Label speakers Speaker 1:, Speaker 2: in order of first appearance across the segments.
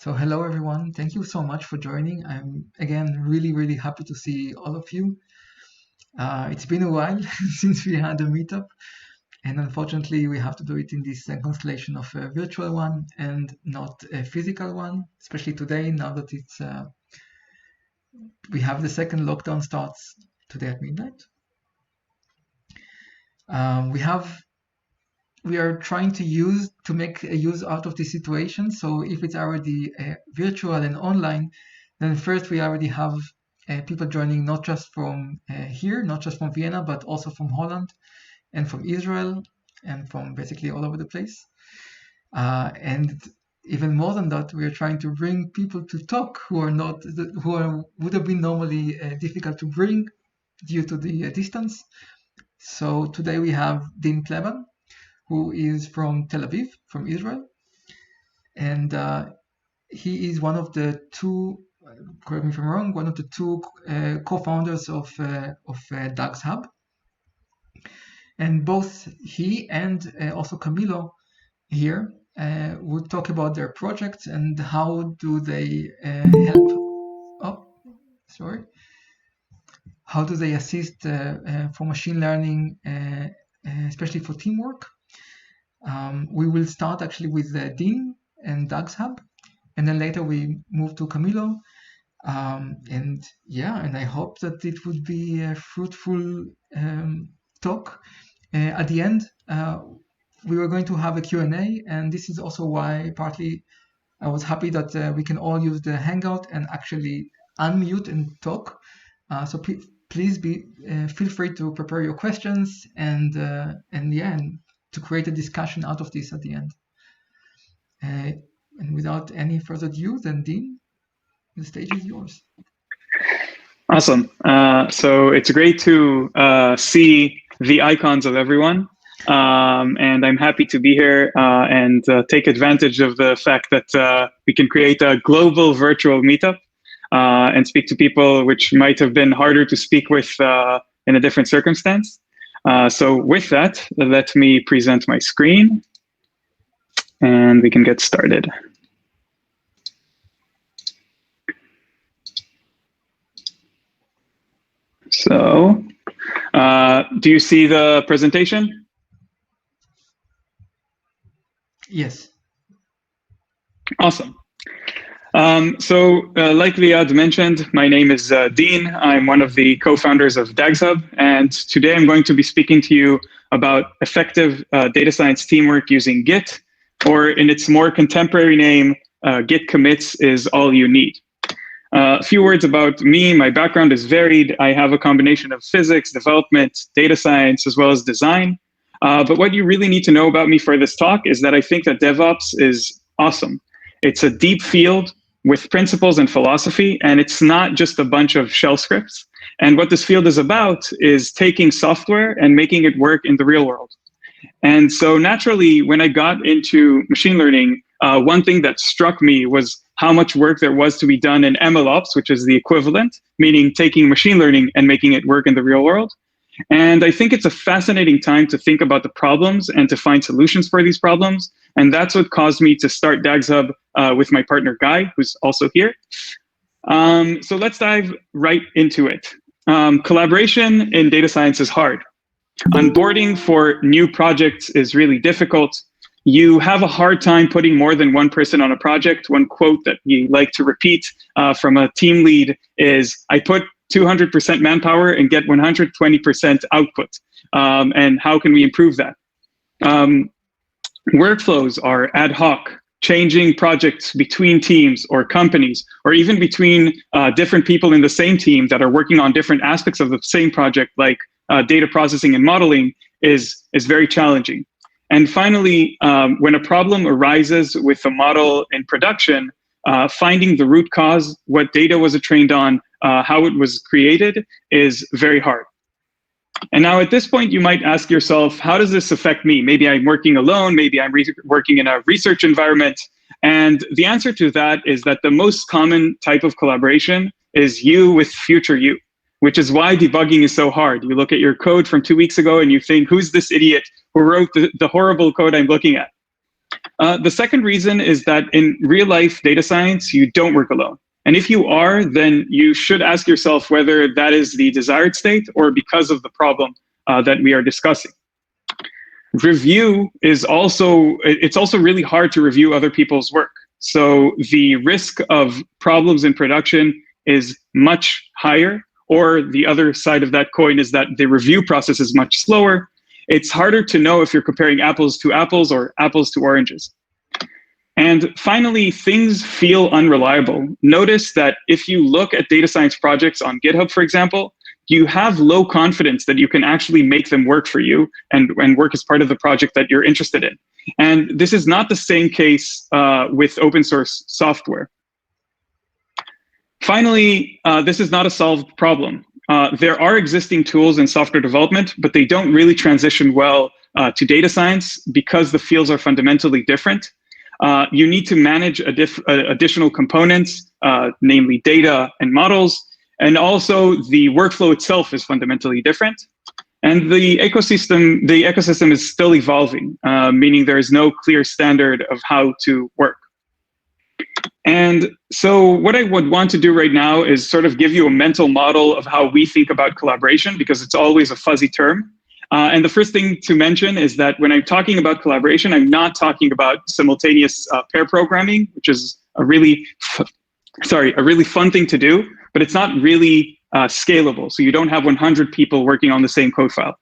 Speaker 1: So hello everyone, thank you so much for joining. I'm again really happy to see all of you. It's been a while since we had a meetup, and unfortunately we have to do it in this constellation of a virtual one and not a physical one, especially today now that we have the second lockdown starts today at midnight. We are trying to make a use out of this situation. So if it's already virtual and online, then first we already have people joining not just from here, not just from Vienna, but also from Holland and from Israel and from basically all over the place. And even more than that, we are trying to bring people to talk who would have been normally difficult to bring due to the distance. So today we have Dean Kleban, who is from Tel Aviv, from Israel. And he is one of the two, correct me if I'm wrong, one of the two co-founders of DAGS Hub. And both he and also Camilo here would talk about their projects and how do they how do they assist for machine learning, especially for teamwork. We will start actually with Dean and DAGS Hub, and then later we move to Camilo. And I hope that it would be a fruitful talk. At the end, we were going to have a Q&A, and this is also why partly I was happy that we can all use the Hangout and actually unmute and talk. So please feel free to prepare your questions and to create a discussion out of this at the end. And without any further ado, then Dean, the stage is yours.
Speaker 2: Awesome. So it's great to see the icons of everyone. And I'm happy to be here and take advantage of the fact that we can create a global virtual meetup and speak to people which might have been harder to speak with in a different circumstance. So with that, let me present my screen and we can get started. So, do you see the presentation?
Speaker 1: Yes.
Speaker 2: Awesome. Like Liad mentioned, my name is Dean. I'm one of the co-founders of DAGS Hub, and today I'm going to be speaking to you about effective data science teamwork using Git, or in its more contemporary name, Git commits is all you need. A few words about me. My background is varied. I have a combination of physics, development, data science, as well as design. But what you really need to know about me for this talk is that I think that DevOps is awesome. It's a deep field with principles and philosophy, and it's not just a bunch of shell scripts. And what this field is about is taking software and making it work in the real world. And so naturally, when I got into machine learning, one thing that struck me was how much work there was to be done in MLOps, which is the equivalent, meaning taking machine learning and making it work in the real world. And I think it's a fascinating time to think about the problems and to find solutions for these problems. And that's what caused me to start DAGS Hub with my partner, Guy, who's also here. So let's dive right into it. Collaboration in data science is hard. Onboarding for new projects is really difficult. You have a hard time putting more than one person on a project. One quote that we like to repeat from a team lead is, I put 200% manpower and get 120% output. And how can we improve that? Workflows are ad hoc, changing projects between teams or companies, or even between different people in the same team that are working on different aspects of the same project, like data processing and modeling, is very challenging. And finally, when a problem arises with a model in production, finding the root cause, what data was it trained on, how it was created, is very hard. And now at this point, you might ask yourself, how does this affect me? Maybe I'm working alone, maybe I'm working in a research environment. And the answer to that is that the most common type of collaboration is you with future you, which is why debugging is so hard. You look at your code from 2 weeks ago and you think, who's this idiot who wrote the horrible code I'm looking at? The second reason is that in real life data science, you don't work alone. And if you are, then you should ask yourself whether that is the desired state or because of the problem that we are discussing. Review is also, it's also really hard to review other people's work. So the risk of problems in production is much higher, or the other side of that coin is that the review process is much slower. It's harder to know if you're comparing apples to apples or apples to oranges. And finally, things feel unreliable. Notice that if you look at data science projects on GitHub, for example, you have low confidence that you can actually make them work for you and work as part of the project that you're interested in. And this is not the same case with open source software. Finally, this is not a solved problem. There are existing tools in software development, but they don't really transition well to data science because the fields are fundamentally different. You need to manage additional components, namely data and models, and also the workflow itself is fundamentally different. And the ecosystem is still evolving, meaning there is no clear standard of how to work. And so what I would want to do right now is sort of give you a mental model of how we think about collaboration, because it's always a fuzzy term. And the first thing to mention is that when I'm talking about collaboration, I'm not talking about simultaneous pair programming, which is a really fun thing to do, but it's not really scalable. So you don't have 100 people working on the same code file.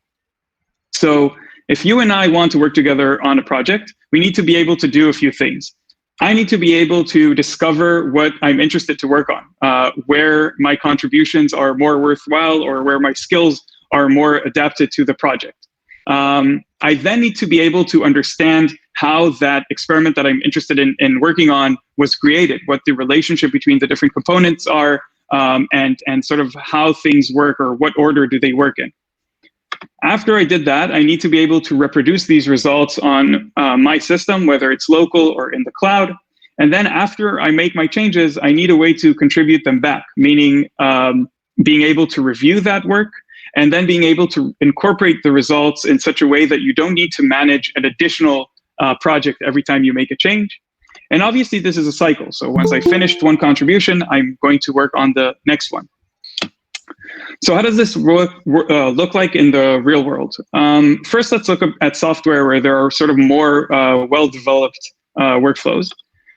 Speaker 2: So if you and I want to work together on a project, we need to be able to do a few things. I need to be able to discover what I'm interested to work on, where my contributions are more worthwhile or where my skills are more adapted to the project. I then need to be able to understand how that experiment that I'm interested in working on was created, what the relationship between the different components are, and sort of how things work or what order do they work in. After I did that, I need to be able to reproduce these results on my system, whether it's local or in the cloud. And then after I make my changes, I need a way to contribute them back, meaning being able to review that work and then being able to incorporate the results in such a way that you don't need to manage an additional project every time you make a change. And obviously, this is a cycle. So once I finished one contribution, I'm going to work on the next one. So how does this look like in the real world? First, let's look at software where there are sort of more well-developed workflows.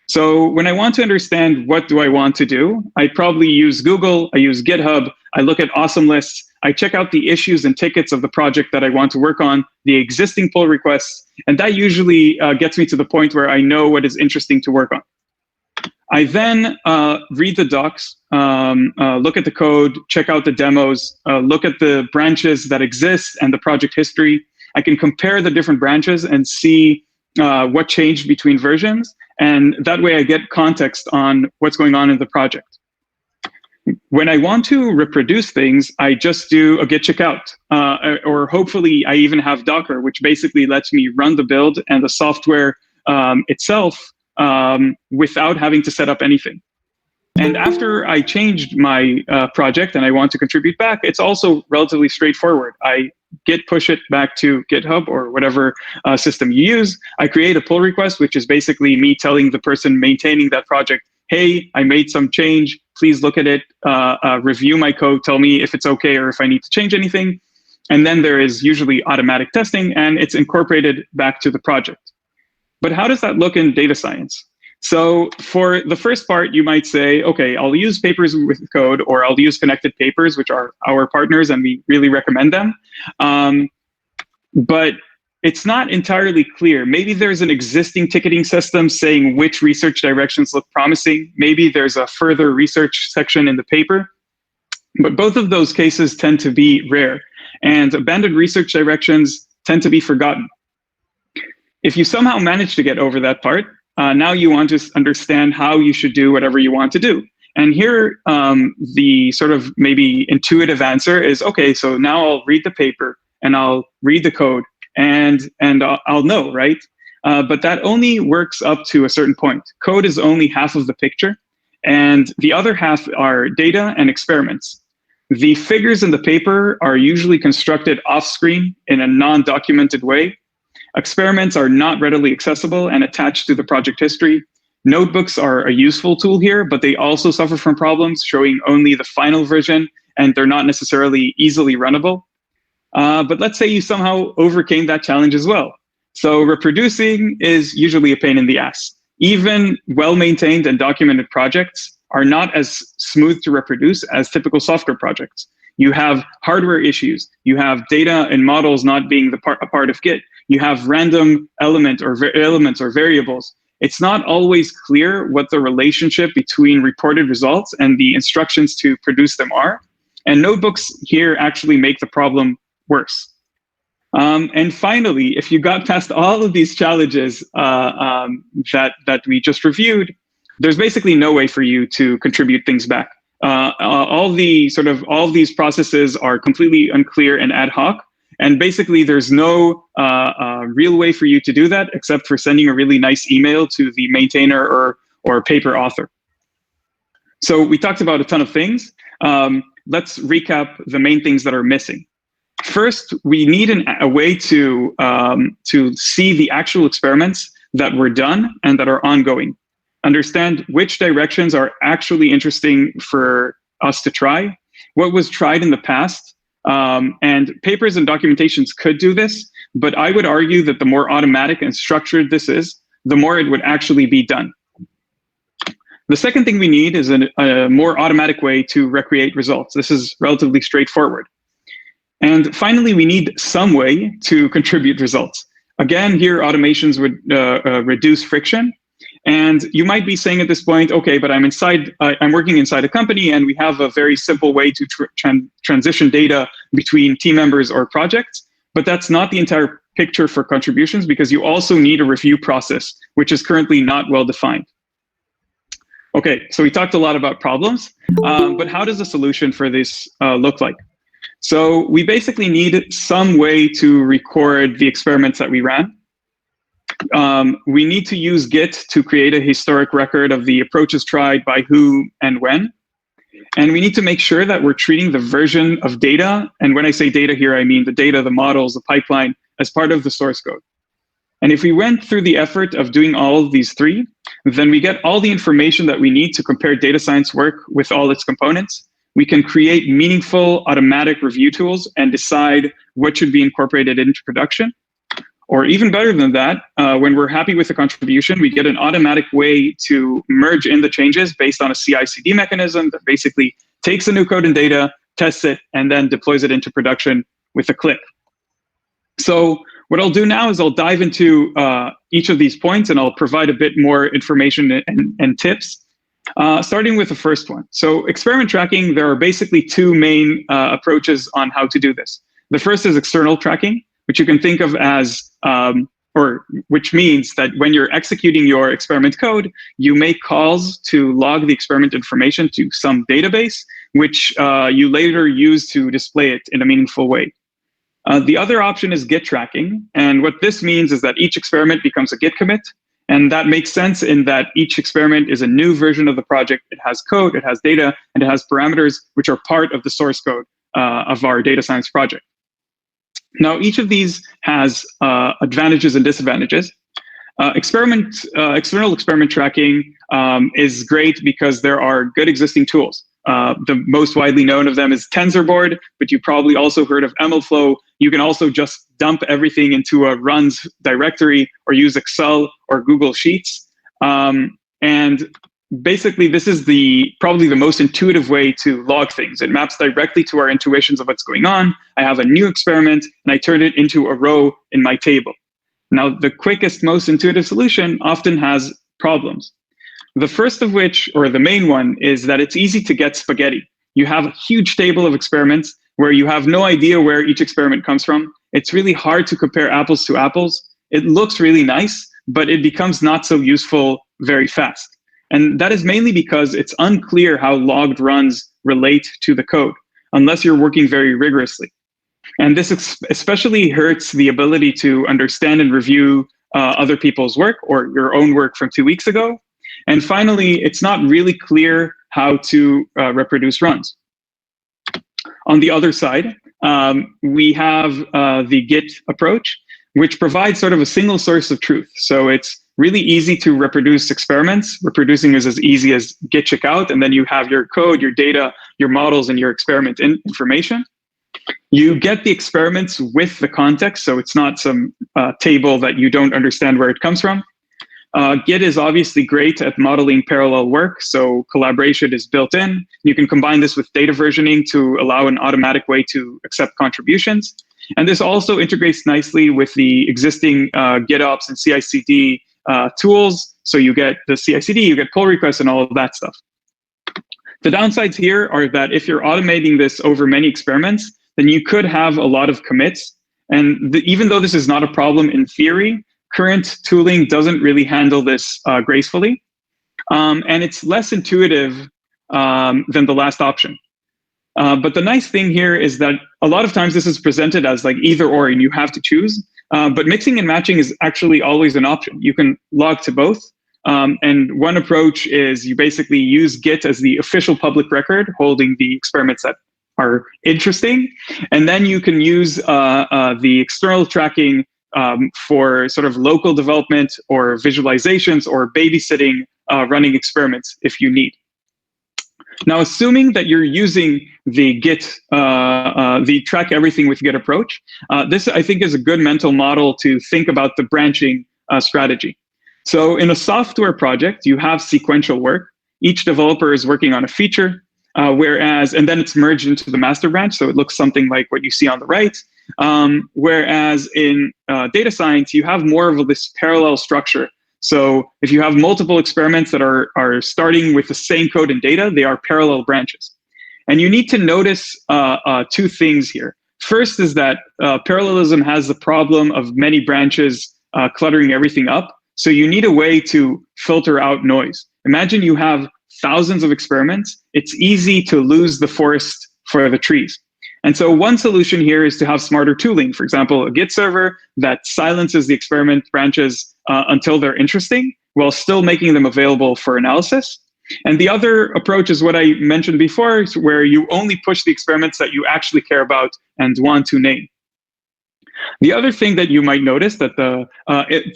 Speaker 2: So when I want to understand what do I want to do, I probably use Google, I use GitHub, I look at awesome lists, I check out the issues and tickets of the project that I want to work on, the existing pull requests, and that usually gets me to the point where I know what is interesting to work on. I then read the docs, look at the code, check out the demos, look at the branches that exist and the project history. I can compare the different branches and see what changed between versions. And that way I get context on what's going on in the project. When I want to reproduce things, I just do a git checkout, or hopefully I even have Docker, which basically lets me run the build and the software itself without having to set up anything. And after I changed my project and I want to contribute back, it's also relatively straightforward. I git push it back to GitHub or whatever system you use. I create a pull request, which is basically me telling the person maintaining that project, hey, I made some change. Please look at it, review my code, tell me if it's okay or if I need to change anything. And then there is usually automatic testing and it's incorporated back to the project. But how does that look in data science? So for the first part, you might say, okay, I'll use papers with code or I'll use connected papers, which are our partners and we really recommend them. But it's not entirely clear. Maybe there's an existing ticketing system saying which research directions look promising. Maybe there's a further research section in the paper. But both of those cases tend to be rare. And abandoned research directions tend to be forgotten. If you somehow manage to get over that part, now you want to understand how you should do whatever you want to do. And here, the sort of maybe intuitive answer is, okay, so now I'll read the paper and I'll read the code and I'll know, right? But that only works up to a certain point. Code is only half of the picture, and the other half are data and experiments. The figures in the paper are usually constructed off screen in a non-documented way. Experiments are not readily accessible and attached to the project history. Notebooks are a useful tool here, but they also suffer from problems showing only the final version, and they're not necessarily easily runnable. But let's say you somehow overcame that challenge as well. So reproducing is usually a pain in the ass. Even well-maintained and documented projects are not as smooth to reproduce as typical software projects. You have hardware issues. You have data and models not being a part of Git. You have random elements or variables. It's not always clear what the relationship between reported results and the instructions to produce them are. And notebooks here actually make the problem worse. And finally, if you got past all of these challenges that we just reviewed, there's basically no way for you to contribute things back. All these processes are completely unclear and ad hoc, and basically there's no real way for you to do that except for sending a really nice email to the maintainer or paper author. So we talked about a ton of things. Let's recap the main things that are missing. First, we need a way to see the actual experiments that were done and that are ongoing. Understand which directions are actually interesting for us to try, what was tried in the past, and papers and documentations could do this, but I would argue that the more automatic and structured this is, the more it would actually be done. The second thing we need is a more automatic way to recreate results. This is relatively straightforward. And finally, we need some way to contribute results. Again, here automations would reduce friction. And you might be saying at this point, okay, but I'm working inside a company and we have a very simple way to transition data between team members or projects, but that's not the entire picture for contributions because you also need a review process, which is currently not well defined. Okay, so we talked a lot about problems, but how does the solution for this look like? So we basically need some way to record the experiments that we ran. We need to use Git to create a historic record of the approaches tried by who and when. And we need to make sure that we're treating the version of data, and when I say data here, I mean the data, the models, the pipeline, as part of the source code. And if we went through the effort of doing all of these three, then we get all the information that we need to compare data science work with all its components. We can create meaningful automatic review tools and decide what should be incorporated into production. Or even better than that, when we're happy with the contribution, we get an automatic way to merge in the changes based on a CI/CD mechanism that basically takes the new code and data, tests it, and then deploys it into production with a click. So what I'll do now is I'll dive into each of these points and I'll provide a bit more information and tips, starting with the first one. So experiment tracking, there are basically two main approaches on how to do this. The first is external tracking, which you can think of as, which means that when you're executing your experiment code, you make calls to log the experiment information to some database, which you later use to display it in a meaningful way. The other option is Git tracking. And what this means is that each experiment becomes a Git commit. And that makes sense in that each experiment is a new version of the project. It has code, it has data, and it has parameters, which are part of the source code of our data science project. Now, each of these has advantages and disadvantages. External experiment tracking is great because there are good existing tools. The most widely known of them is TensorBoard, but you probably also heard of MLflow. You can also just dump everything into a runs directory or use Excel or Google Sheets. And basically, this is probably the most intuitive way to log things. It maps directly to our intuitions of what's going on. I have a new experiment, and I turn it into a row in my table. Now, the quickest, most intuitive solution often has problems. The first of which, or the main one, is that it's easy to get spaghetti. You have a huge table of experiments where you have no idea where each experiment comes from. It's really hard to compare apples to apples. It looks really nice, but it becomes not so useful very fast. And that is mainly because it's unclear how logged runs relate to the code, unless you're working very rigorously. And this especially hurts the ability to understand and review other people's work or your own work from 2 weeks ago. And finally, it's not really clear how to reproduce runs. On the other side, we have the Git approach, which provides sort of a single source of truth. So it's really easy to reproduce experiments. Reproducing is as easy as git checkout, and then you have your code, your data, your models, and your experiment information. You get the experiments with the context, so it's not some table that you don't understand where it comes from. Git is obviously great at modeling parallel work, so collaboration is built in. You can combine this with data versioning to allow an automatic way to accept contributions. And this also integrates nicely with the existing GitOps and CI/CD tools. So you get the CI/CD, you get pull requests, and all of that stuff. The downsides here are that if you're automating this over many experiments, then you could have a lot of commits. And even though this is not a problem in theory, current tooling doesn't really handle this gracefully. And it's less intuitive than the last option. But the nice thing here is that a lot of times this is presented as like either or, and you have to choose. But mixing and matching is actually always an option. You can log to both. And one approach is you basically use Git as the official public record holding the experiments that are interesting. And then you can use the external tracking for sort of local development or visualizations or babysitting running experiments if you need. Now, assuming that you're using the Git, the track everything with Git approach, this I think is a good mental model to think about the branching strategy. So in a software project, you have sequential work. Each developer is working on a feature, and then it's merged into the master branch. So it looks something like what you see on the right. Whereas in data science, you have more of this parallel structure. So if you have multiple experiments that are starting with the same code and data, they are parallel branches. And you need to notice two things here. First is that parallelism has the problem of many branches cluttering everything up. So you need a way to filter out noise. Imagine you have thousands of experiments. It's easy to lose the forest for the trees. And so one solution here is to have smarter tooling. For example, a Git server that silences the experiment branches until they're interesting, while still making them available for analysis. And the other approach is what I mentioned before, where you only push the experiments that you actually care about and want to name. The other thing that you might notice that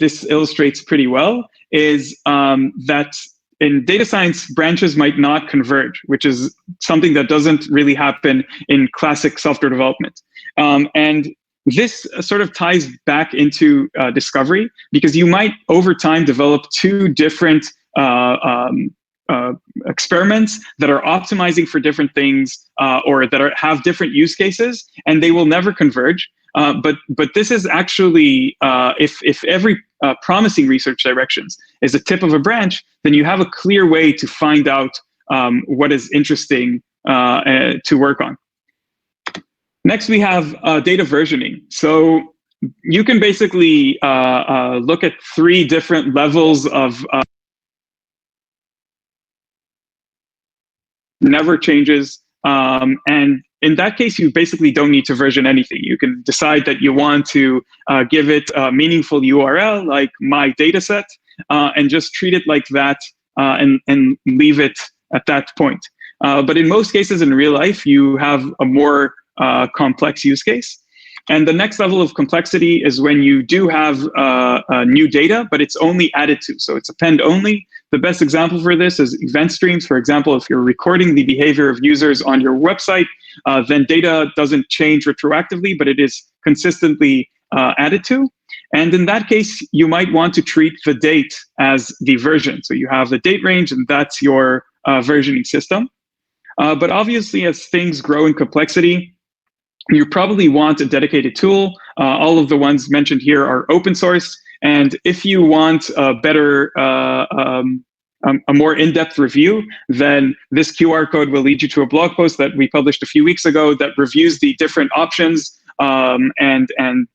Speaker 2: this illustrates pretty well is that in data science, branches might not converge, which is something that doesn't really happen in classic software development. And this sort of ties back into discovery, because you might over time develop two different experiments that are optimizing for different things or that have different use cases, and they will never converge. But this is actually, if every promising research directions is a tip of a branch, then you have a clear way to find out what is interesting to work on. Next, we have data versioning. So you can basically look at three different levels of never changes. And in that case, you basically don't need to version anything. You can decide that you want to give it a meaningful URL like my dataset and just treat it like that and leave it at that point. But in most cases in real life, you have a more complex use case. And the next level of complexity is when you do have new data, but it's only added to. So it's append only. The best example for this is event streams. For example, if you're recording the behavior of users on your website, then data doesn't change retroactively, but it is consistently added to. And in that case, you might want to treat the date as the version. So you have the date range, and that's your versioning system. But obviously, as things grow in complexity, you probably want a dedicated tool. All of the ones mentioned here are open source. And if you want a better, a more in-depth review, then this QR code will lead you to a blog post that we published a few weeks ago that reviews the different options and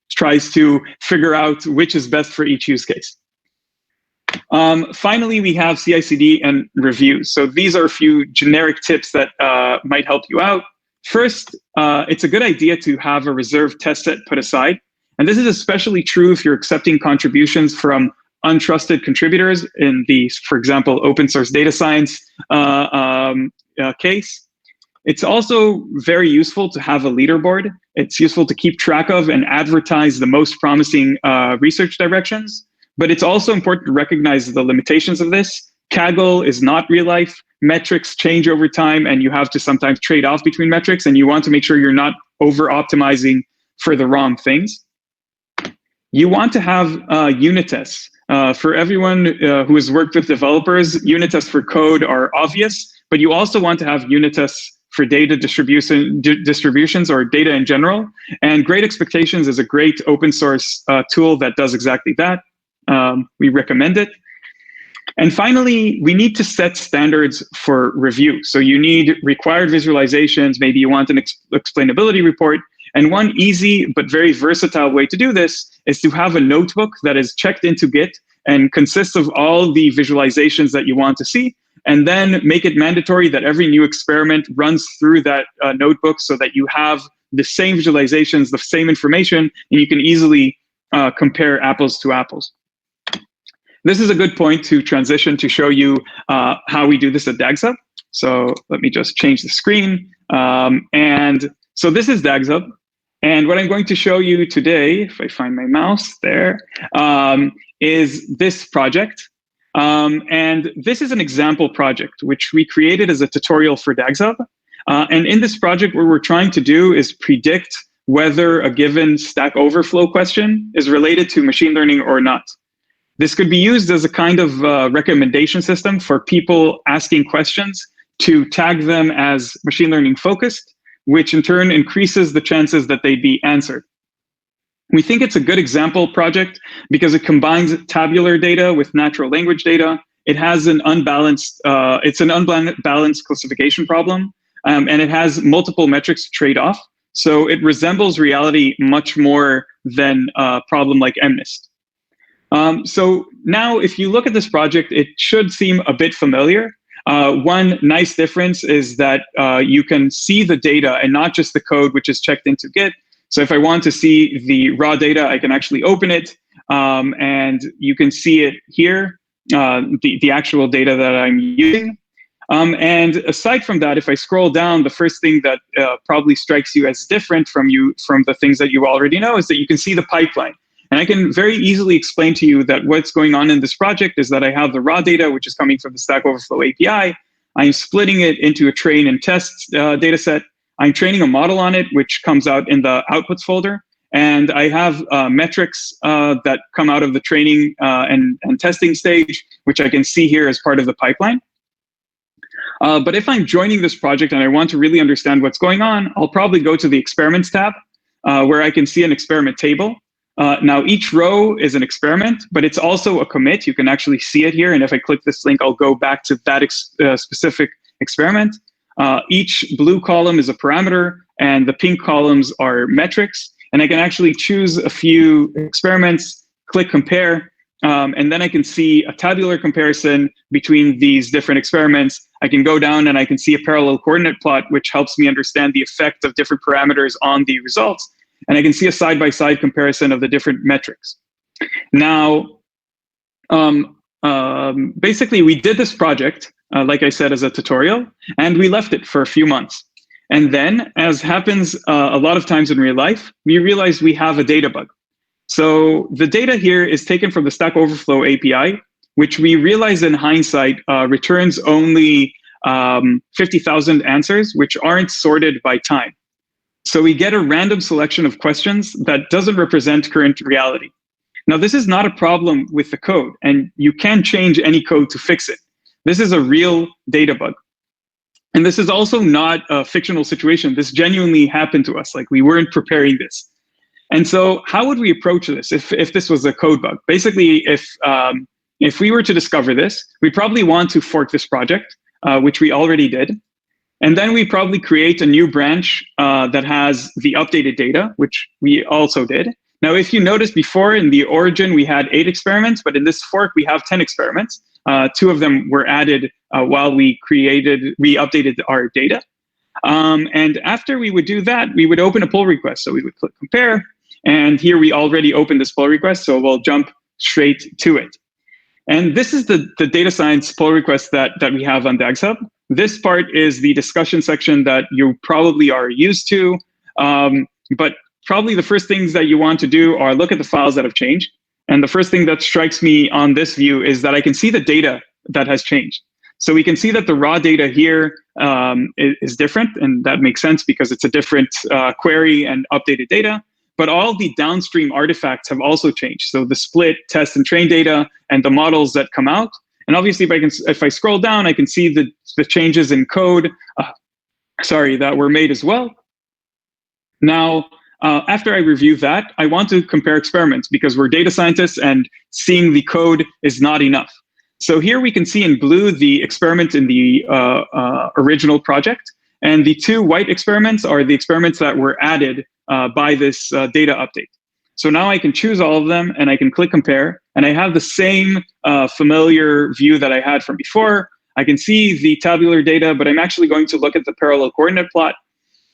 Speaker 2: tries to figure out which is best for each use case. Finally, we have CI/CD and reviews. So these are a few generic tips that might help you out. First, it's a good idea to have a reserved test set put aside. And this is especially true if you're accepting contributions from untrusted contributors in the, for example, open source data science case. It's also very useful to have a leaderboard. It's useful to keep track of and advertise the most promising research directions. But it's also important to recognize the limitations of this. Kaggle is not real life. Metrics change over time, and you have to sometimes trade off between metrics, and you want to make sure you're not over-optimizing for the wrong things. You want to have unit tests. For everyone who has worked with developers, unit tests for code are obvious, but you also want to have unit tests for data distributions or data in general. And Great Expectations is a great open source tool that does exactly that. We recommend it. And finally, we need to set standards for review. So you need required visualizations. Maybe you want an explainability report. And one easy but very versatile way to do this is to have a notebook that is checked into Git and consists of all the visualizations that you want to see, and then make it mandatory that every new experiment runs through that notebook so that you have the same visualizations, the same information, and you can easily compare apples to apples. This is a good point to transition to show you how we do this at DagsHub. So let me just change the screen. And so this is DagsHub. And what I'm going to show you today, if I find my mouse there, is this project. And this is an example project, which we created as a tutorial for DagsHub. And in this project, what we're trying to do is predict whether a given Stack Overflow question is related to machine learning or not. This could be used as a kind of recommendation system for people asking questions to tag them as machine learning focused, which in turn increases the chances that they'd be answered. We think it's a good example project because it combines tabular data with natural language data. It has an unbalanced classification problem, and it has multiple metrics to trade off. So it resembles reality much more than a problem like MNIST. So now if you look at this project, it should seem a bit familiar. One nice difference is that you can see the data and not just the code, which is checked into Git. So if I want to see the raw data, I can actually open it, and you can see it here, the actual data that I'm using. And aside from that, if I scroll down, the first thing that probably strikes you as different from the things that you already know is that you can see the pipeline. And I can very easily explain to you that what's going on in this project is that I have the raw data, which is coming from the Stack Overflow API. I'm splitting it into a train and test data set. I'm training a model on it, which comes out in the outputs folder. And I have metrics that come out of the training and testing stage, which I can see here as part of the pipeline. But if I'm joining this project and I want to really understand what's going on, I'll probably go to the experiments tab, where I can see an experiment table. Now, each row is an experiment, but it's also a commit. You can actually see it here. And if I click this link, I'll go back to that specific experiment. Each blue column is a parameter, and the pink columns are metrics. And I can actually choose a few experiments, click compare, and then I can see a tabular comparison between these different experiments. I can go down and I can see a parallel coordinate plot, which helps me understand the effect of different parameters on the results. And I can see a side-by-side comparison of the different metrics. Now, basically, we did this project, like I said, as a tutorial, and we left it for a few months. And then, as happens a lot of times in real life, we realized we have a data bug. So the data here is taken from the Stack Overflow API, which we realize in hindsight returns only 50,000 answers, which aren't sorted by time. So we get a random selection of questions that doesn't represent current reality. Now, this is not a problem with the code, and you can change any code to fix it. This is a real data bug. And this is also not a fictional situation. This genuinely happened to us. Like, we weren't preparing this. And so how would we approach this if this was a code bug? Basically, if we were to discover this, we'd probably want to fork this project, which we already did. And then we probably create a new branch that has the updated data, which we also did. Now, if you notice before in the origin, we had 8 experiments, but in this fork, we have 10 experiments. 2 of them were added while we updated our data. And after we would do that, we would open a pull request. So we would click compare. And here we already opened this pull request, so we'll jump straight to it. And this is the data science pull request that we have on DagsHub. This part is the discussion section that you probably are used to, but probably the first things that you want to do are look at the files that have changed. And the first thing that strikes me on this view is that I can see the data that has changed. So we can see that the raw data here is different, and that makes sense because it's a different query and updated data. But all the downstream artifacts have also changed. So the split, test, and train data, and the models that come out. And obviously, if I scroll down, I can see the changes in code, that were made as well. Now, after I review that, I want to compare experiments because we're data scientists and seeing the code is not enough. So here we can see in blue the experiment in the original project, and the two white experiments are the experiments that were added by this data update. So now I can choose all of them and I can click compare, and I have the same familiar view that I had from before. I can see the tabular data, but I'm actually going to look at the parallel coordinate plot.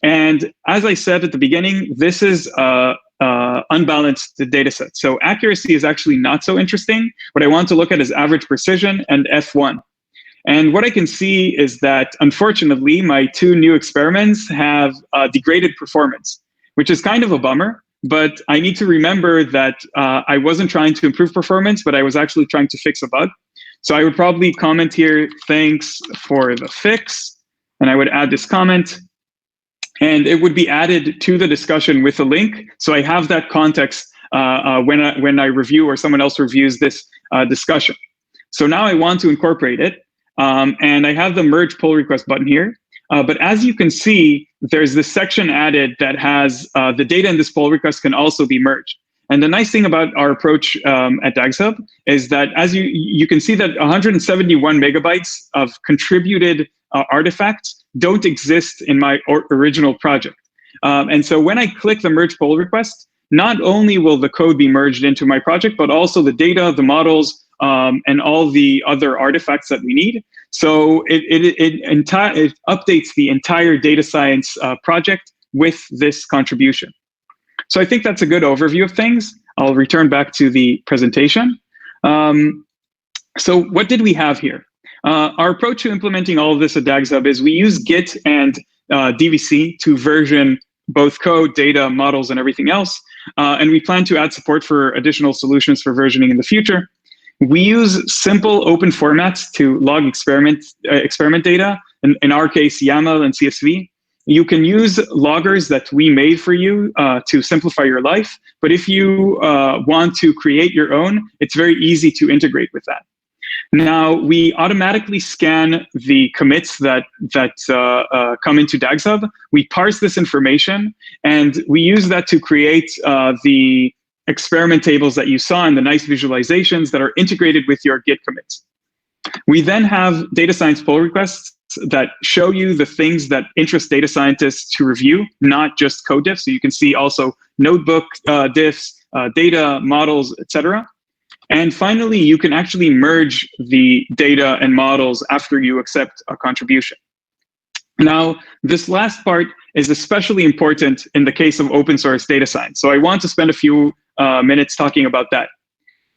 Speaker 2: And as I said at the beginning, this is unbalanced data set. So accuracy is actually not so interesting. What I want to look at is average precision and F1. And what I can see is that, unfortunately, my two new experiments have degraded performance, which is kind of a bummer. But I need to remember that I wasn't trying to improve performance, but I was actually trying to fix a bug. So I would probably comment here, thanks for the fix. And I would add this comment. And it would be added to the discussion with a link. So I have that context when I review or someone else reviews this discussion. So now I want to incorporate it. And I have the merge pull request button here. But as you can see, there's this section added that has the data in this pull request can also be merged. And the nice thing about our approach at DagsHub is that as you can see that 171 megabytes of contributed artifacts don't exist in my original project. And so when I click the merge pull request, not only will the code be merged into my project, but also the data, the models, and all the other artifacts that we need. So it updates the entire data science project with this contribution. So I think that's a good overview of things. I'll return back to the presentation. So what did we have here? Our approach to implementing all of this at DagsHub is we use Git and DVC to version both code, data, models, and everything else. And we plan to add support for additional solutions for versioning in the future. We use simple open formats to log experiment data, in our case, YAML and CSV. You can use loggers that we made for you to simplify your life. But if you want to create your own, it's very easy to integrate with that. Now, we automatically scan the commits that come into DagsHub. We parse this information, and we use that to create the experiment tables that you saw in the nice visualizations that are integrated with your Git commits. We then have data science pull requests that show you the things that interest data scientists to review, not just code diffs. So you can see also notebook diffs, data, models, etc. And finally, you can actually merge the data and models after you accept a contribution. Now, this last part is especially important in the case of open source data science. So I want to spend a few minutes talking about that.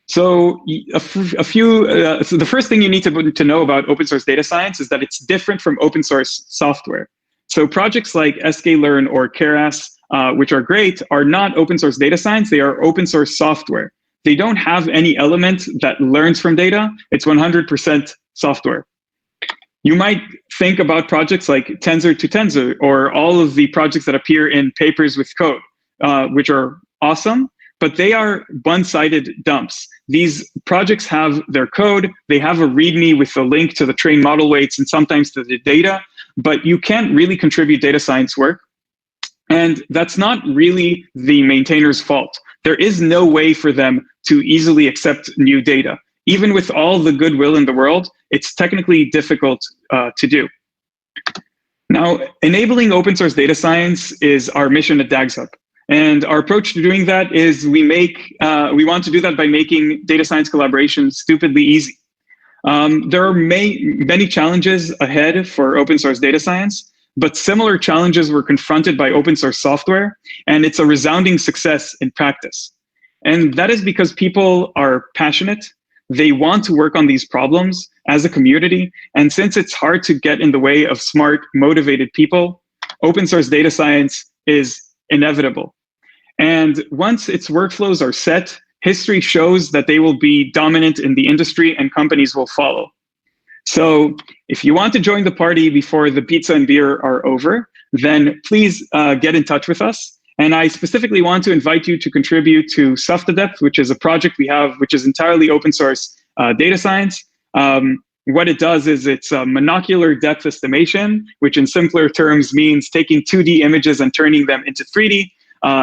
Speaker 2: So so the first thing you need to know about open source data science is that it's different from open source software. So projects like sklearn or Keras, which are great, are not open source data science. They are open source software. They don't have any element that learns from data. It's 100% software. You might think about projects like Tensor to Tensor or all of the projects that appear in Papers with Code, which are awesome, but they are one-sided dumps. These projects have their code, they have a README with a link to the trained model weights and sometimes to the data, but you can't really contribute data science work. And that's not really the maintainer's fault. There is no way for them to easily accept new data. Even with all the goodwill in the world, it's technically difficult to do. Now, enabling open source data science is our mission at DagsHub. And our approach to doing that is we want to do that by making data science collaboration stupidly easy. There are many challenges ahead for open source data science, but similar challenges were confronted by open source software, and it's a resounding success in practice. And that is because people are passionate, they want to work on these problems, as a community. And since it's hard to get in the way of smart, motivated people, open source data science is inevitable. And once its workflows are set, history shows that they will be dominant in the industry and companies will follow. So if you want to join the party before the pizza and beer are over, then please get in touch with us. And I specifically want to invite you to contribute to SoftAdept, which is a project we have, which is entirely open source data science. What it does is it's a monocular depth estimation, which in simpler terms means taking 2D images and turning them into 3D.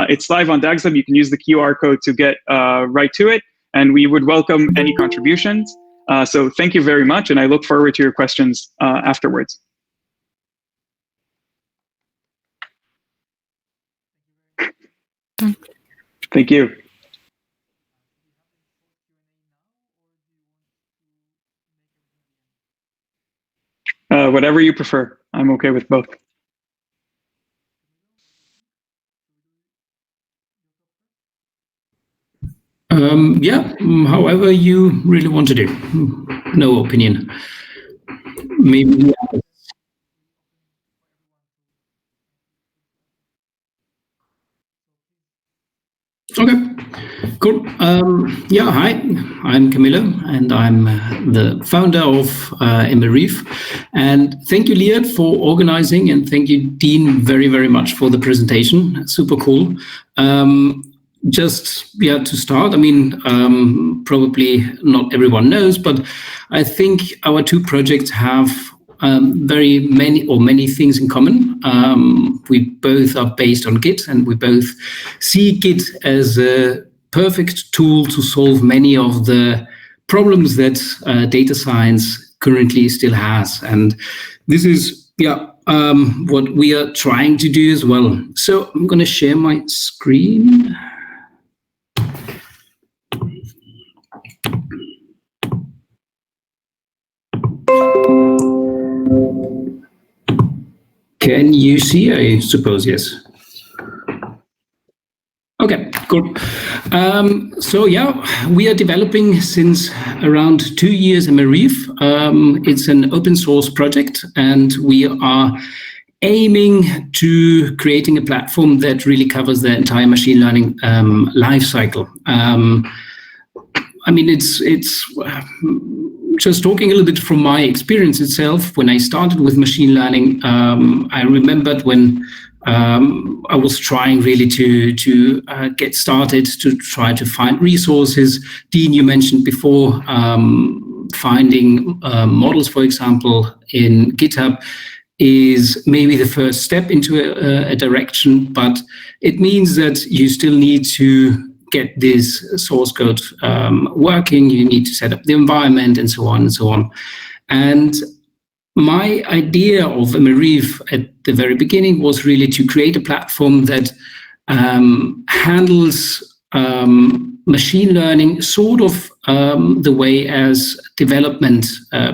Speaker 2: It's live on DagSub. You can use the QR code to get right to it, and we would welcome any contributions. So thank you very much, and I look forward to your questions afterwards. Thank you. Whatever you prefer. I'm okay with both.
Speaker 3: Yeah, however you really want to do. No opinion. Maybe. Okay, cool. Yeah, hi, I'm Camilla, and I'm the founder of MLReef. And thank you, Liat, for organizing, and thank you, Dean, very, very much for the presentation. Super cool. Just to start, I mean, probably not everyone knows, but I think our two projects have many things in common. We both are based on Git, and we both see Git as a perfect tool to solve many of the problems that data science currently still has. And this is what we are trying to do as well. So I'm going to share my screen. Can you see? I suppose yes. Okay, cool. So we are developing since around 2 years MLReef. It's an open source project, and we are aiming to creating a platform that really covers the entire machine learning life cycle. I mean, it's just talking a little bit from my experience itself. When I started with machine learning, I remembered when I was trying really to get started to try to find resources. Dean, you mentioned before, finding models, for example, in GitHub is maybe the first step into a direction, but it means that you still need to get this source code working, you need to set up the environment and so on and so on. And my idea of MLReef at the very beginning was really to create a platform that handles machine learning sort of the way as development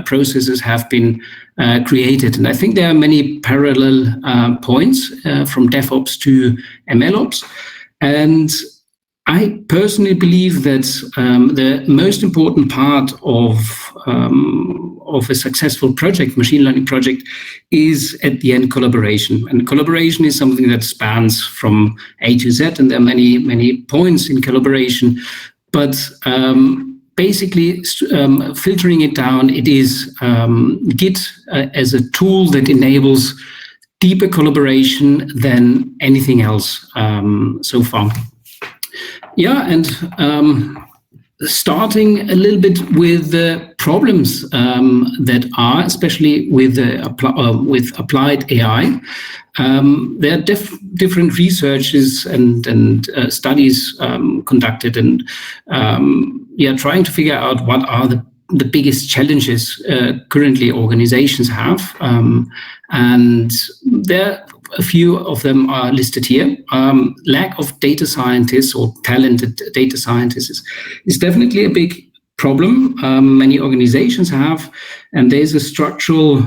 Speaker 3: processes have been created. And I think there are many parallel points from DevOps to MLOps. And I personally believe that the most important part of a successful project, machine learning project, is at the end collaboration. And collaboration is something that spans from A to Z, and there are many points in collaboration. But basically, filtering it down, it is Git as a tool that enables deeper collaboration than anything else so far. Yeah, and starting a little bit with the problems that are, especially with applied AI. There are different researches and studies conducted, and trying to figure out what are the biggest challenges currently organizations have. And there a few of them are listed here. Lack of data scientists or talented data scientists is definitely a big problem many organizations have. And there's a structural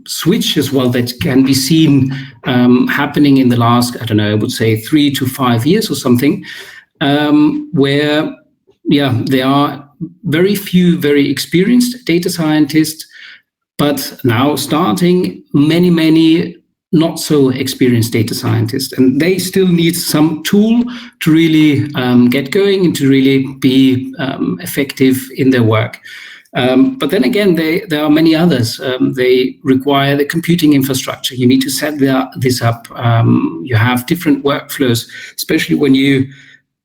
Speaker 3: switch as well that can be seen happening in the last, I would say 3 to 5 years or something, where there are very few very experienced data scientists, but now starting many not so experienced data scientists, and they still need some tool to really get going and to really be effective in their work. But then again, there are many others. They require the computing infrastructure. You need to set this up. You have different workflows, especially when you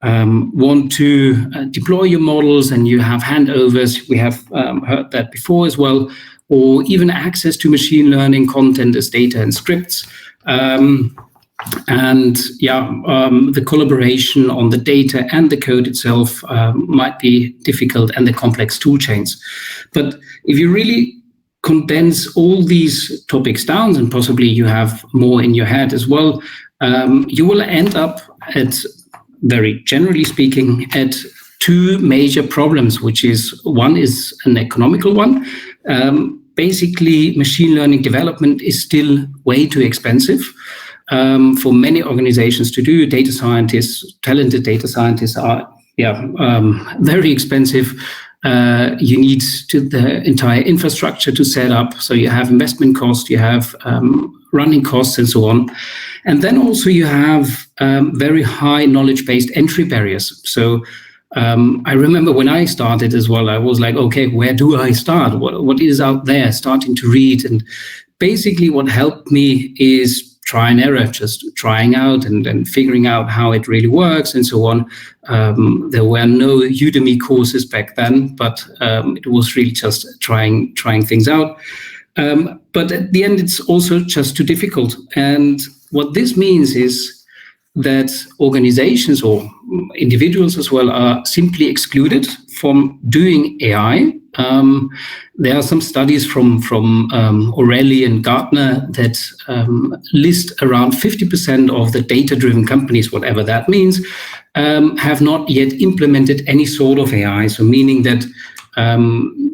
Speaker 3: want to deploy your models and you have handovers. We have heard that before as well, or even access to machine learning content as data and scripts. The collaboration on the data and the code itself might be difficult, and the complex tool chains. But if you really condense all these topics down, and possibly you have more in your head as well, you will end up at, very generally speaking, at two major problems, which is one is an economical one. Basically, machine learning development is still way too expensive for many organizations to do. Data scientists, talented data scientists are very expensive. You need the entire infrastructure to set up. So you have investment costs, you have running costs, and so on. And then also you have very high knowledge-based entry barriers. So I remember when I started as well, I was like, okay, where do I start? What is out there? Starting to read. And basically what helped me is try and error, just trying out and figuring out how it really works and so on. There were no Udemy courses back then, but it was really just trying things out. But at the end, it's also just too difficult. And what this means is that organizations or individuals as well are simply excluded from doing AI. There are some studies from O'Reilly and Gartner that list around 50% of the data-driven companies, whatever that means, have not yet implemented any sort of AI. So meaning that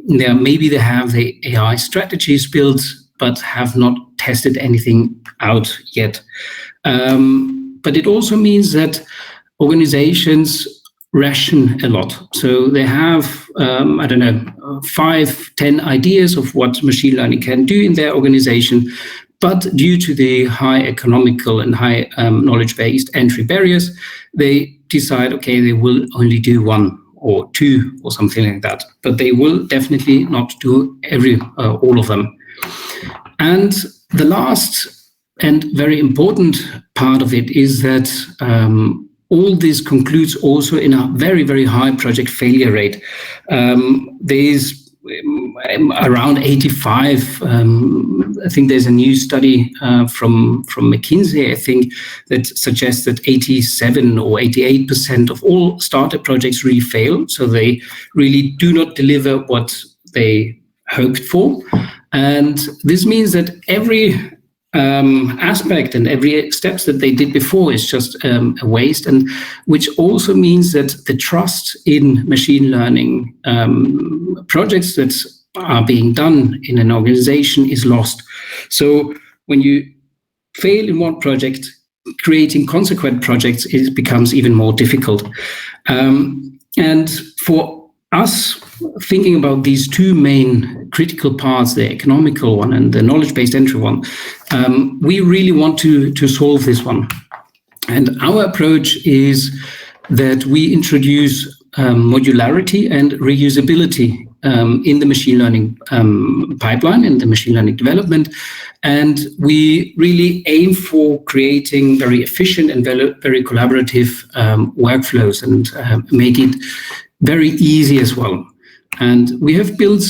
Speaker 3: maybe they have the AI strategies built, but have not tested anything out yet. But it also means that organizations ration a lot. So they have, 5-10 ideas of what machine learning can do in their organization. But due to the high economical and high knowledge-based entry barriers, they decide, okay, they will only do 1 or 2 or something like that. But they will definitely not do all of them. And the last and very important part of it is that all this concludes also in a very, very high project failure rate. There's around 85. I think there's a new study from McKinsey, I think, that suggests that 87 or 88% of all startup projects really fail. So they really do not deliver what they hoped for. And this means that every aspect and every steps that they did before is just a waste, and which also means that the trust in machine learning projects that are being done in an organization is lost. So when you fail in one project, creating consequent projects becomes even more difficult. And for us, thinking about these two main critical parts, the economical one and the knowledge-based entry one, we really want to solve this one. And our approach is that we introduce modularity and reusability in the machine learning pipeline, in the machine learning development. And we really aim for creating very efficient and very collaborative workflows and make it very easy as well. And we have built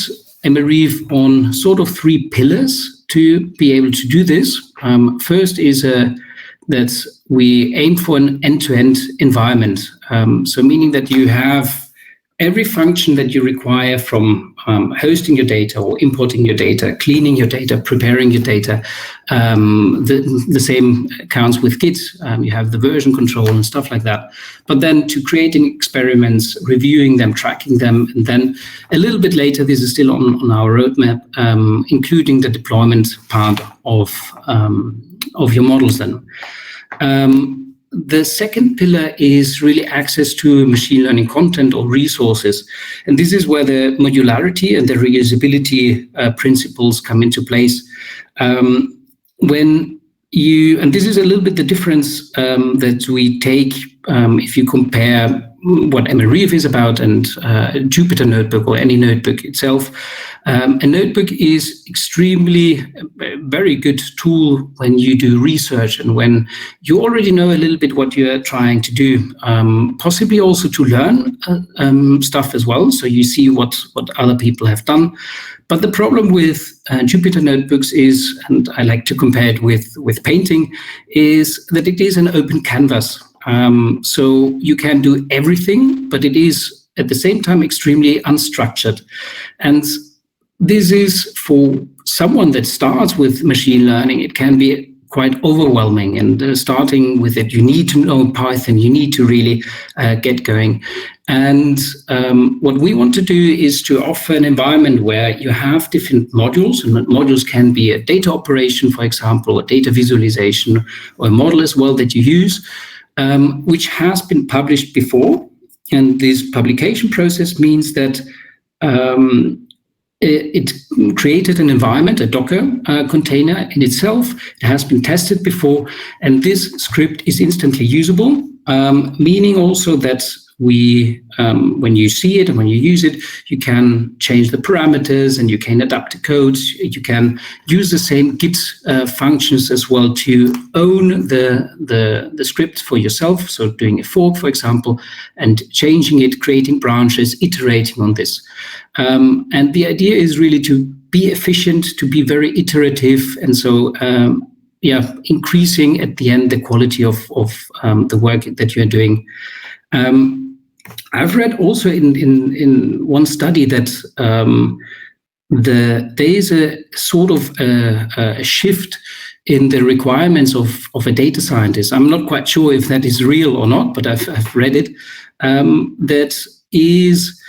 Speaker 3: MLReef on sort of 3 pillars to be able to do this. First is that we aim for an end-to-end environment. So meaning that you have every function that you require from hosting your data or importing your data, cleaning your data, preparing your data. The same counts with Git. You have the version control and stuff like that. But then to creating experiments, reviewing them, tracking them, and then a little bit later, this is still on our roadmap, including the deployment part of your models then. the second pillar is really access to machine learning content or resources. And this is where the modularity and the reusability principles come into place. When you, and this is a little bit the difference that we take if you compare what MLReef is about and Jupyter Notebook or any notebook itself. A notebook is extremely very good tool when you do research and when you already know a little bit what you're trying to do, possibly also to learn stuff as well. So you see what other people have done. But the problem with Jupyter Notebooks is, and I like to compare it with painting, is that it is an open canvas. So you can do everything, but it is at the same time extremely unstructured. And this is for someone that starts with machine learning, it can be quite overwhelming. And starting with it, you need to know Python, you need to really get going. And what we want to do is to offer an environment where you have different modules, and modules can be a data operation, for example, or data visualization, or a model as well that you use, which has been published before. And this publication process means that it created an environment, a Docker container in itself. It has been tested before, and this script is instantly usable, meaning also that when you see it and when you use it, you can change the parameters and you can adapt the code. You can use the same Git functions as well to own the script for yourself. So doing a fork, for example, and changing it, creating branches, iterating on this. And the idea is really to be efficient, to be very iterative, and so increasing at the end the quality of the work that you're doing. I've read also in one study that there is a sort of a shift in the requirements of a data scientist. I'm not quite sure if that is real or not, but I've read it. That is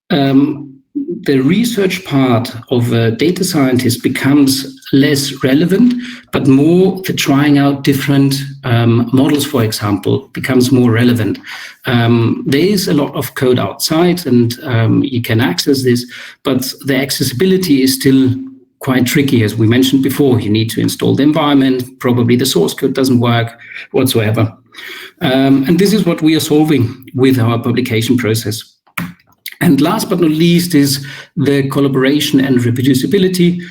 Speaker 3: the research part of a data scientist becomes less relevant, but more the trying out different models, for example, becomes more relevant. There is a lot of code outside and you can access this, but the accessibility is still quite tricky. As we mentioned before, you need to install the environment, probably the source code doesn't work whatsoever. And this is what we are solving with our publication process. And last but not least is the collaboration and reproducibility.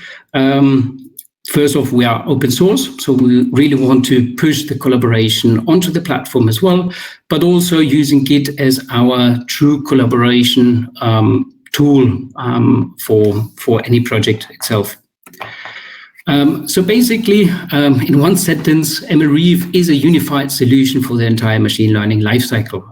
Speaker 3: First off, we are open source, so we really want to push the collaboration onto the platform as well, but also using Git as our true collaboration tool for any project itself. So basically, in one sentence, MLReef is a unified solution for the entire machine learning lifecycle.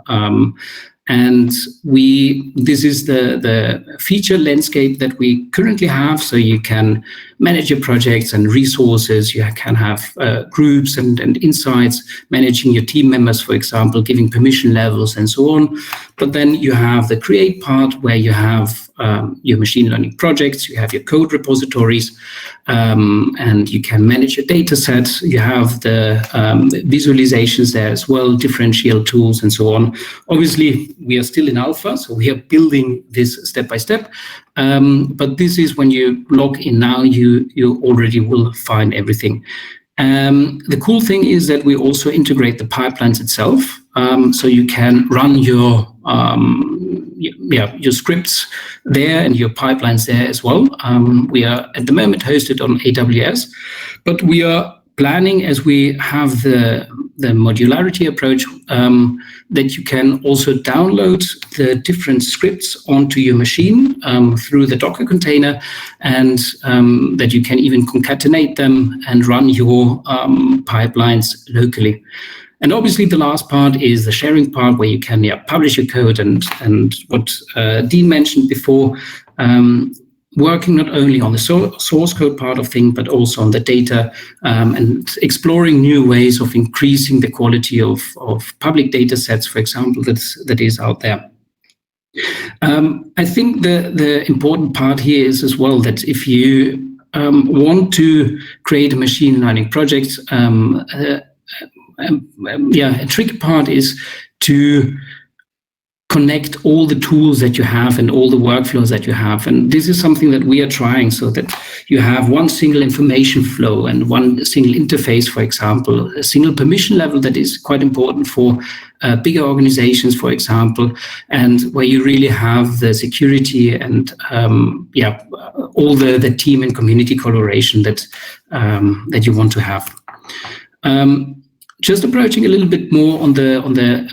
Speaker 3: And this is the feature landscape that we currently have. So you can manage your projects and resources. You can have groups and insights, managing your team members, for example, giving permission levels and so on. But then you have the create part where you have your machine learning projects, you have your code repositories, and you can manage your data sets. You have the visualizations there as well, differential tools and so on. Obviously, we are still in alpha, so we are building this step by step. But this is when you log in now, you already will find everything. The cool thing is that we also integrate the pipelines itself, so you can run your scripts there and your pipelines there as well. We are at the moment hosted on AWS, but we are planning, as we have the modularity approach, that you can also download the different scripts onto your machine through the Docker container, and that you can even concatenate them and run your pipelines locally. And obviously the last part is the sharing part, where you can publish your code and what Dean mentioned before, working not only on the source code part of things, but also on the data, and exploring new ways of increasing the quality of public data sets, for example, that is out there. I think the important part here is as well that if you want to create a machine learning project, a tricky part is to connect all the tools that you have and all the workflows that you have. And this is something that we are trying, so that you have one single information flow and one single interface, for example, a single permission level that is quite important for bigger organizations, for example, and where you really have the security and all the team and community collaboration that you want to have. Just approaching a little bit more on the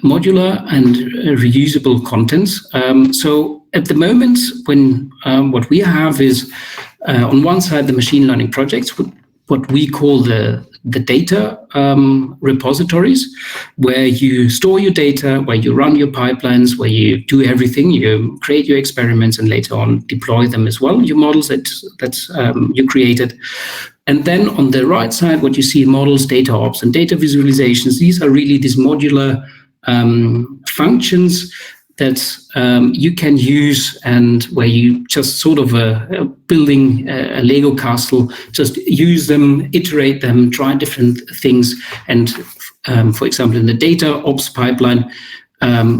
Speaker 3: modular and reusable contents. So at the moment, when what we have is on one side the machine learning projects, what we call the data repositories, where you store your data, where you run your pipelines, where you do everything, you create your experiments and later on deploy them as well, your models that you created. And then on the right side, what you see, models, data ops, and data visualizations. These are really these modular functions that you can use, and where you just sort of building a Lego castle, just use them, iterate them, try different things. And for example, in the data ops pipeline,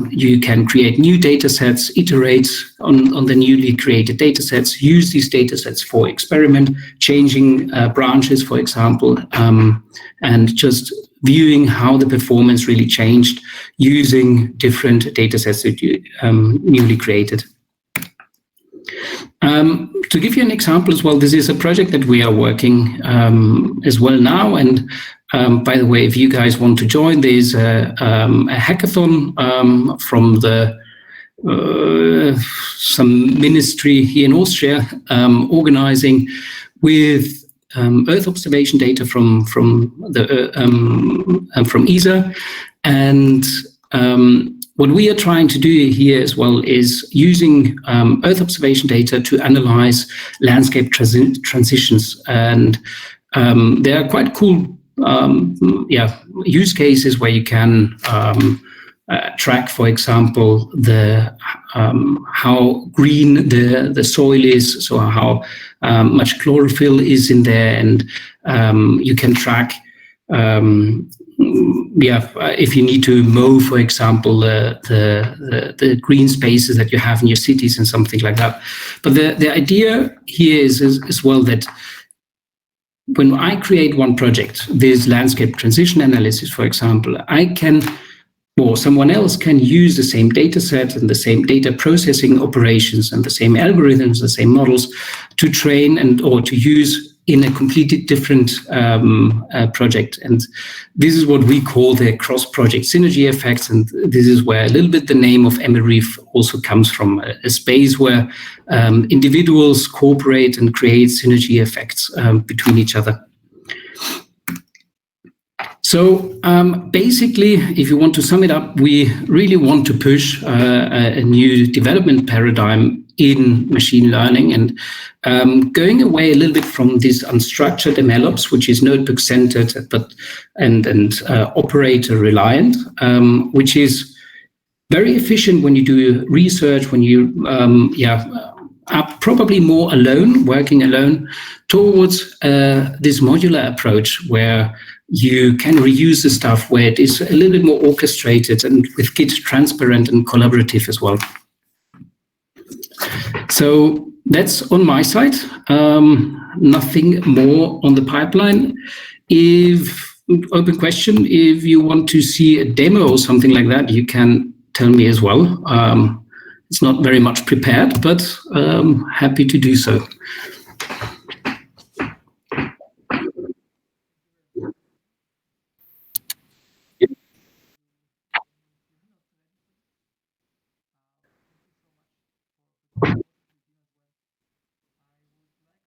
Speaker 3: you can create new data sets, iterate on the newly created data sets, use these data sets for experiment, changing branches, for example, and just viewing how the performance really changed using different data sets that you newly created. To give you an example as well, this is a project that we are working as well now. And by the way, if you guys want to join, there's a hackathon from some ministry here in Austria organizing with Earth observation data from ESA. And what we are trying to do here as well is using Earth observation data to analyze landscape transitions. And there are quite cool use cases where you can track, for example, the how green the soil is, so how much chlorophyll is in there, and you can track if you need to mow, for example, the green spaces that you have in your cities and something like that. But the idea here is as well that when I create one project, this landscape transition analysis, for example, I can, or someone else can use the same data set and the same data processing operations and the same algorithms, the same models to train or to use in a completely different project. And this is what we call the cross-project synergy effects. And this is where a little bit the name of MLReef also comes from, a space where individuals cooperate and create synergy effects between each other. So basically, if you want to sum it up, we really want to push a new development paradigm in machine learning, and going away a little bit from this unstructured MLOps, which is notebook centered and operator reliant, which is very efficient when you do research, when you are probably more alone, working alone, towards this modular approach where you can reuse the stuff, where it is a little bit more orchestrated and with Git transparent and collaborative as well. So that's on my side. Nothing more on the pipeline. Open question, if you want to see a demo or something like that, you can tell me as well. It's not very much prepared, but happy to do so.